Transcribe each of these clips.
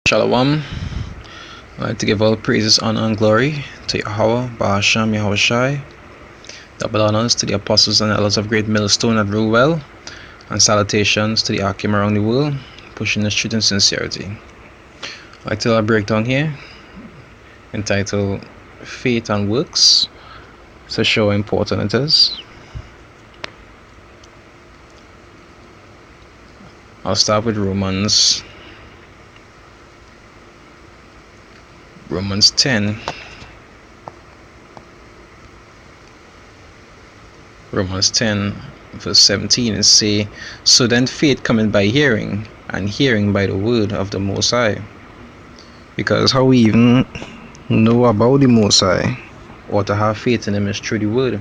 Shalom. I'd like to give all praises, honor, and glory to Yahweh, Bahasham, Yahushai. Double honors to the apostles and elders of Great Millstone that rule well, and salutations to the Akim around the world, pushing the truth in sincerity. I'd like to do a breakdown here entitled Faith and Works to show how important it is. I'll start with Romans 10. Romans 10 verse 17 and say, so then faith cometh by hearing, and hearing by the word of the Most High. Because how we even know about the Most High or to have faith in him is through the word,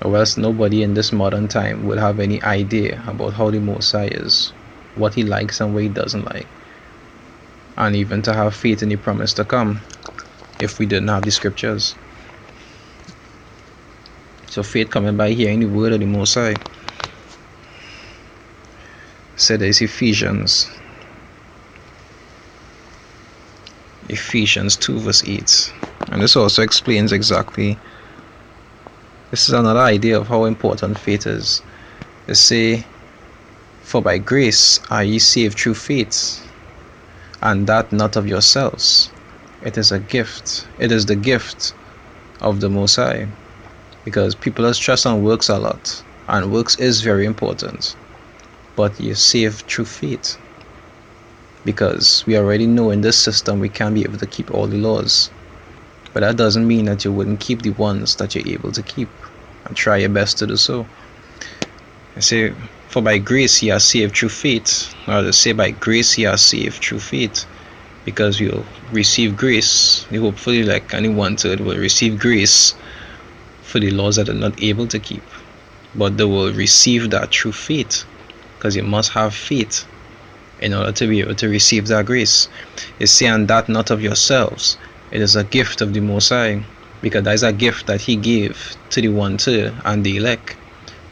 or else nobody in this modern time would have any idea about how the Most High is, what he likes and what he doesn't like, and even to have faith in the promise to come if we didn't have the scriptures. So faith coming by hearing the word of the Most High. So there's Ephesians 2 verse 8. And this also explains exactly, this is another idea of how important faith is. They say, for by grace are ye saved through faith, and that not of yourselves. It is a gift. It is the gift of the Most High. Because people trust on works a lot, and works is very important. But you're saved through faith. Because we already know in this system we can't be able to keep all the laws. But that doesn't mean that you wouldn't keep the ones that you're able to keep, and try your best to do so. I say, for by grace ye are saved through faith. Or to say by grace ye are saved through faith. Because you'll receive grace. You hopefully, like anyone will receive grace for the laws that they're not able to keep. But they will receive that through faith. Because you must have faith in order to be able to receive that grace. It's saying that not of yourselves. It is a gift of the Most High. Because that is a gift that he gave to the one-third and the elect.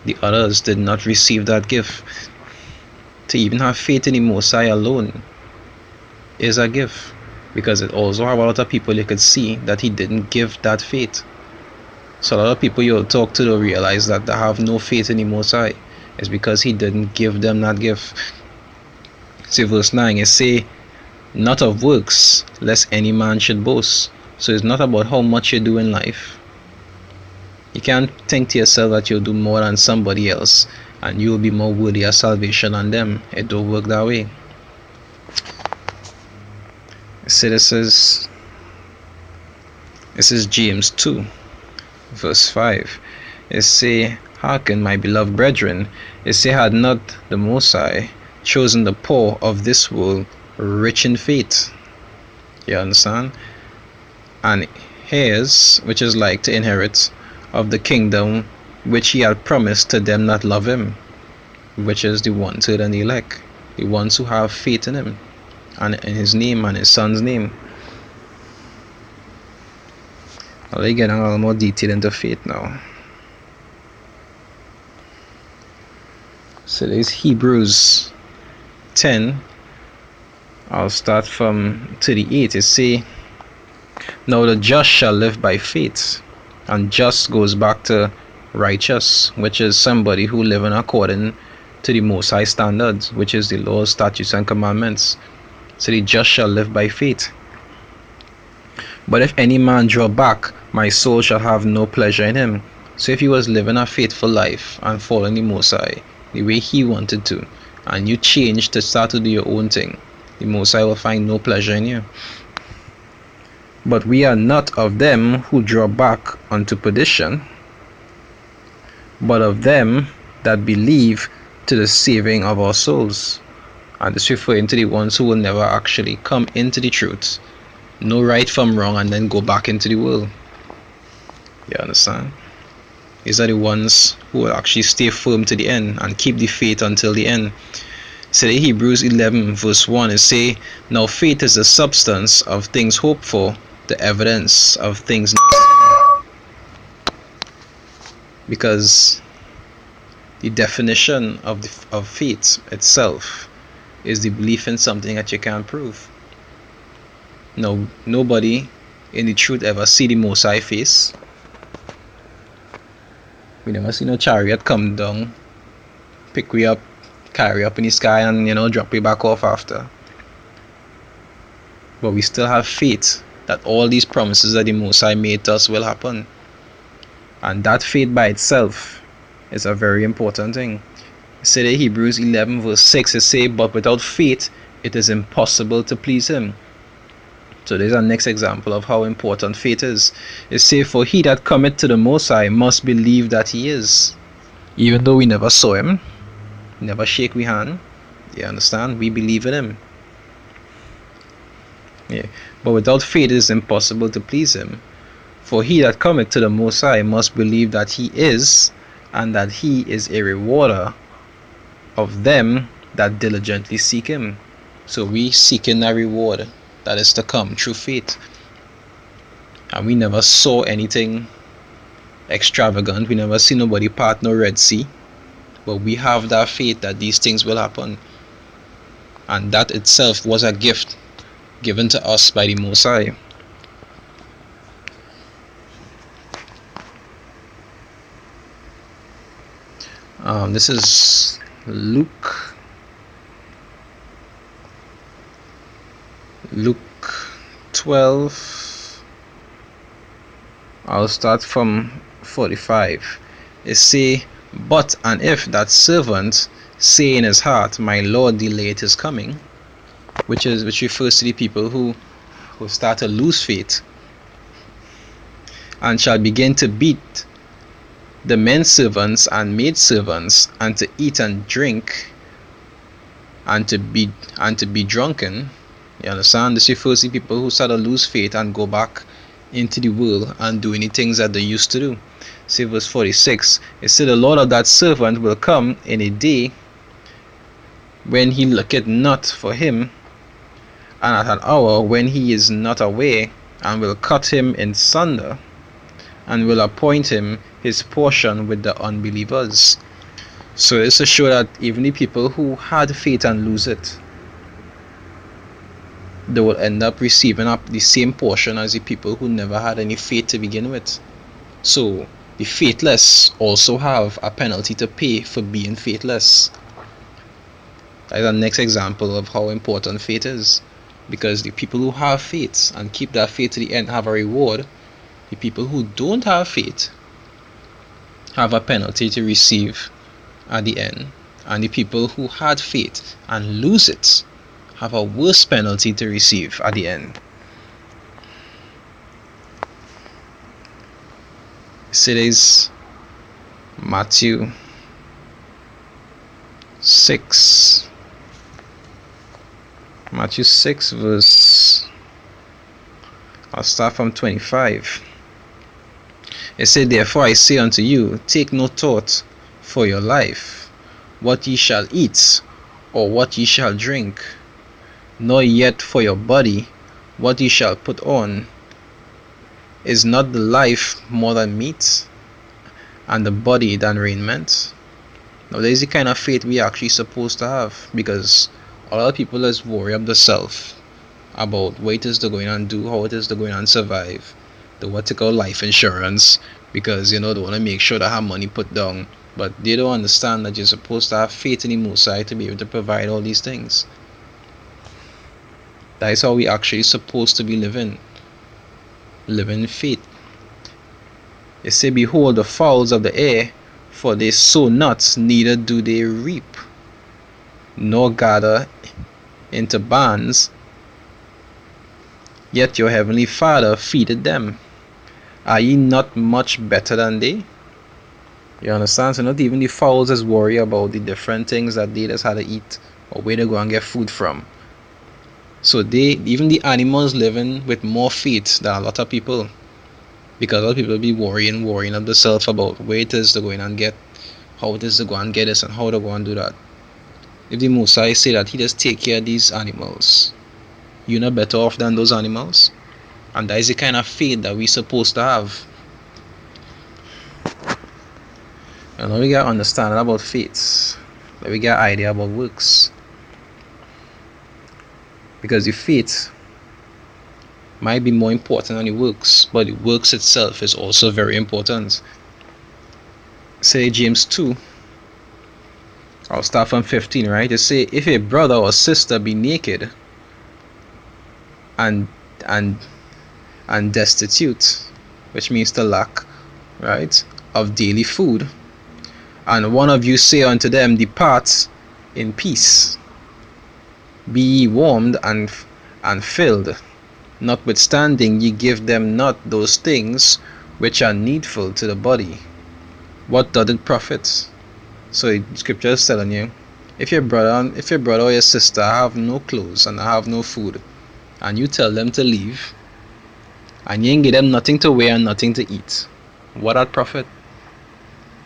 The others did not receive that gift. To even have faith in the Most High alone is a gift. Because it also have a lot of people you could see that he didn't give that faith. So a lot of people you'll talk to will realize that they have no faith in the Most High. It's because he didn't give them that gift. See verse 9, it say, not of works, lest any man should boast. So it's not about how much you do in life. You can't think to yourself that you'll do more than somebody else and you'll be more worthy of salvation than them. It don't work that way. See, this is James 2 verse 5. It say, hearken, my beloved brethren, it say, had not the Most High chosen the poor of this world rich in faith? You understand? And heirs, which is like to inherit, of the kingdom which he had promised to them that love him, which is the one-third and the elect, the ones who have faith in him and in his name and his son's name. I'll get a little more detail into faith now. So there's Hebrews 10. I'll start from 38. It say, now the just shall live by faith. And just goes back to righteous, which is somebody who live in according to the Most High standards, which is the laws, statutes, and commandments. So the just shall live by faith. But if any man draw back, my soul shall have no pleasure in him. So if he was living a faithful life and following the Most High the way he wanted to, and you change to start to do your own thing, the Most High will find no pleasure in you. But we are not of them who draw back unto perdition, but of them that believe to the saving of our souls. And this referring to the ones who will never actually come into the truth, know right from wrong, and then go back into the world. You understand? These are the ones who will actually stay firm to the end and keep the faith until the end. So the Hebrews 11 verse 1 is say, now faith is the substance of things hoped for, the evidence of things not seen. Because the definition of faith itself is the belief in something that you can't prove. No, nobody in the truth ever see the Most High face. We never see no chariot come down, pick we up, carry up in the sky, and drop we back off after. But we still have faith that all these promises that the Most High made to us will happen. And that faith by itself is a very important thing. It said in Hebrews 11 verse 6, it says, but without faith it is impossible to please him. So there's our next example of how important faith is. It says, for he that cometh to the Most High must believe that he is. Even though we never saw him, never shake we hand, you understand? We believe in him. Yeah. But without faith it is impossible to please him. For he that cometh to the Most High must believe that he is, and that he is a rewarder of them that diligently seek him. So we seeking a reward that is to come through faith. And we never saw anything extravagant. We never see nobody part no Red Sea. But we have that faith that these things will happen. And that itself was a gift given to us by the Most High. This is Luke 12. I'll start from 45. It say, but and if that servant say in his heart, my Lord delayed his coming, which refers to the people who start to lose faith, and shall begin to beat the men servants and maid servants, and to eat and drink, and to be drunken. You understand? This refers to people who start to lose faith and go back into the world and do any things that they used to do. See verse 46. It said, the Lord of that servant will come in a day when he looketh not for him, and at an hour when he is not aware, and will cut him in sunder, and will appoint him his portion with the unbelievers. So it's to show that even the people who had faith and lose it, they will end up receiving up the same portion as the people who never had any faith to begin with. So the faithless also have a penalty to pay for being faithless. That is the next example of how important faith is. Because the people who have faith and keep that faith to the end have a reward. The people who don't have faith have a penalty to receive at the end. And the people who had faith and lose it have a worse penalty to receive at the end. It is Matthew 6. Matthew 6 verse, I'll start from 25. It said, therefore I say unto you, take no thought for your life, what ye shall eat, or what ye shall drink, nor yet for your body, what ye shall put on. Is not the life more than meat, and the body than raiment? Now there is the kind of faith we actually supposed to have, because a lot of people is worry up themselves about what it is they're going and do, how it is they're going and survive, the what they call life insurance, because they want to make sure they have money put down, but they don't understand that you're supposed to have faith in the Most High to be able to provide all these things. That is how we actually supposed to be living in faith. It say, behold the fowls of the air, for they sow not, neither do they reap, nor gather into barns, yet your heavenly Father feedeth them. Are ye not much better than they? You understand? So not even the fowls is worried about the different things that they just had to eat, or where they go and get food from. So even the animals living with more faith than a lot of people, because a lot of people be worrying of themselves about where it is to go in and get, how it is to go and get this, and how to go and do that. If the Most High say that he just take care of these animals, you're not better off than those animals. And that is the kind of faith that we're supposed to have. And now we got understanding about faith, but we got idea about works. Because the faith might be more important than the works, but the works itself is also very important. Say James 2, I'll start from 15, right? It say, if a brother or sister be naked and destitute, which means to lack, right, of daily food, and one of you say unto them, depart in peace, be ye warmed and filled, notwithstanding ye give them not those things which are needful to the body, what doth it profit? So scripture is telling you, if your brother or your sister have no clothes and have no food, and you tell them to leave, and you ain't give them nothing to wear and nothing to eat, what at profit?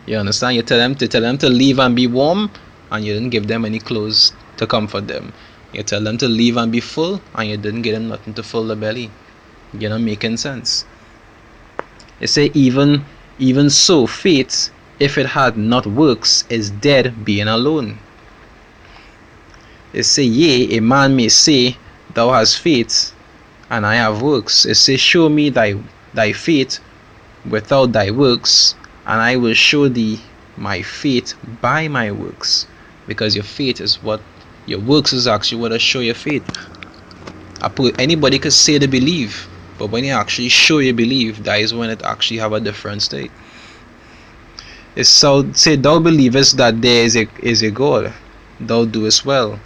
You understand? You tell them to leave and be warm, and you didn't give them any clothes to comfort them. You tell them to leave and be full, and you didn't give them nothing to fill the belly. You're not making sense. It say, even so, faith, if it had not works, is dead being alone. It say, yea, a man may say, thou hast faith, and I have works. It say, show me thy faith without thy works, and I will show thee my faith by my works. Because your faith is what, your works is actually what will show your faith. Anybody could say they believe, but when you actually show you believe, that is when it actually have a different state. It say, thou believest that there is a God, thou doest well.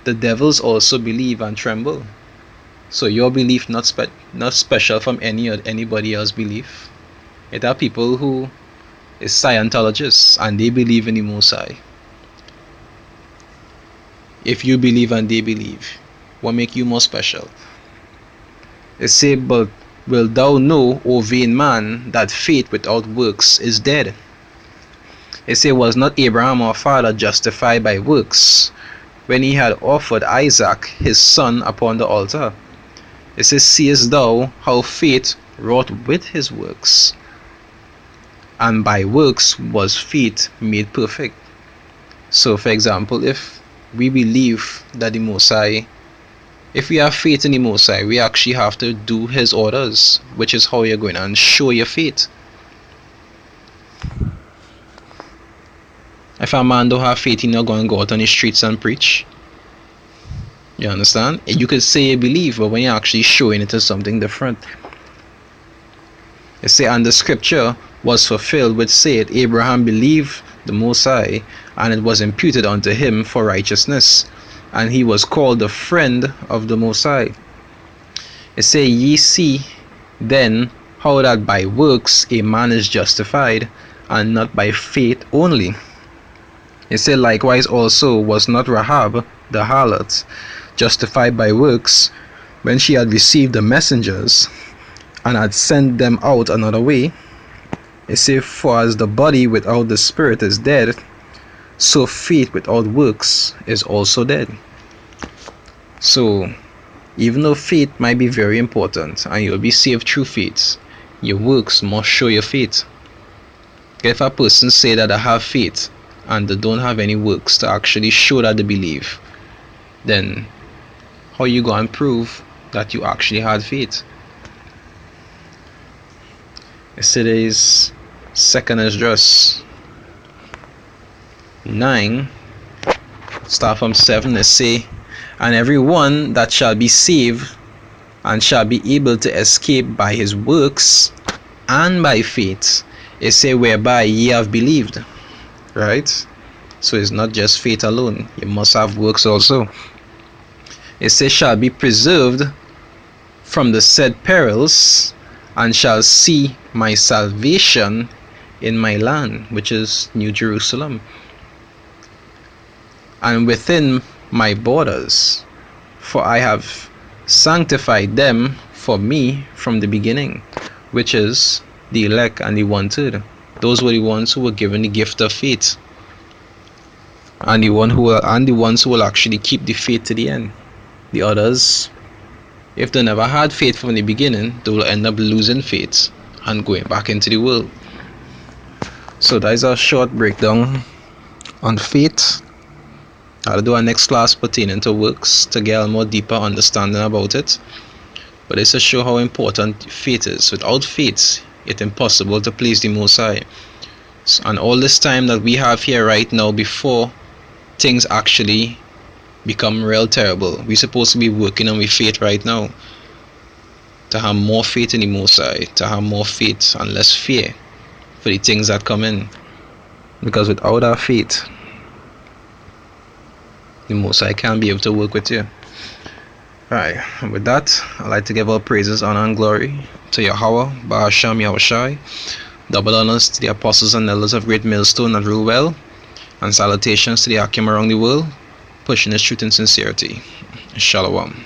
The devils also believe and tremble. So your belief not special from anybody else's belief. It are people who is Scientologists and they believe in the Most High. If you believe and they believe, what make you more special? It say, but wilt thou know, O vain man, that faith without works is dead? It say, was not Abraham our father justified by works when he had offered Isaac his son upon the altar? It says, seest thou how faith wrought with his works, and by works was faith made perfect. So for example, if we believe that the Most High, if we have faith in the Most High, we actually have to do his orders, which is how you're going to show your faith. If a man don't have faith, he's not going to go out on the streets and preach. You understand? You could say you believe, but when you're actually showing it is something different. It say, and the scripture was fulfilled which said, Abraham believed the Most High, and it was imputed unto him for righteousness, and he was called the friend of the Most High. It say, ye see then how that by works a man is justified, and not by faith only. It said, likewise also was not Rahab the harlot justified by works, when she had received the messengers and had sent them out another way? It said, for as the body without the spirit is dead, so faith without works is also dead. So even though faith might be very important and you'll be saved through faith, your works must show your faith. If a person say that I have faith and they don't have any works to actually show that they believe, then how you going to prove that you actually had faith? Yesterday's 2nd Esdras 9, start from 7. It say, and every one that shall be saved and shall be able to escape by his works and by faith, it say, whereby ye have believed. Right? So it's not just faith alone, you must have works also. It says, shall be preserved from the said perils, and shall see my salvation in my land, which is New Jerusalem, and within my borders, for I have sanctified them for me from the beginning, which is the elect and the wanted. Those were the ones who were given the gift of faith, and the ones who will actually keep the faith to the end. The others, if they never had faith from the beginning, they will end up losing faith and going back into the world. So that is a short breakdown on faith. I'll do a next class pertaining to works to get a more deeper understanding about it. But this to show how important faith is. Without faith, it's impossible to please the Most High. And all this time that we have here right now before things actually become real terrible, we're supposed to be working on with faith right now. To have more faith in the Most High, to have more faith and less fear for the things that come in. Because without our faith, the Most High can't be able to work with you. Alright, and with that, I'd like to give all praises, honor, and glory to Yahweh, Bahasham Yahushai, double honors to the apostles and elders of Great Millstone that rule well, and salutations to the Akim around the world, pushing the truth in sincerity. Shalom.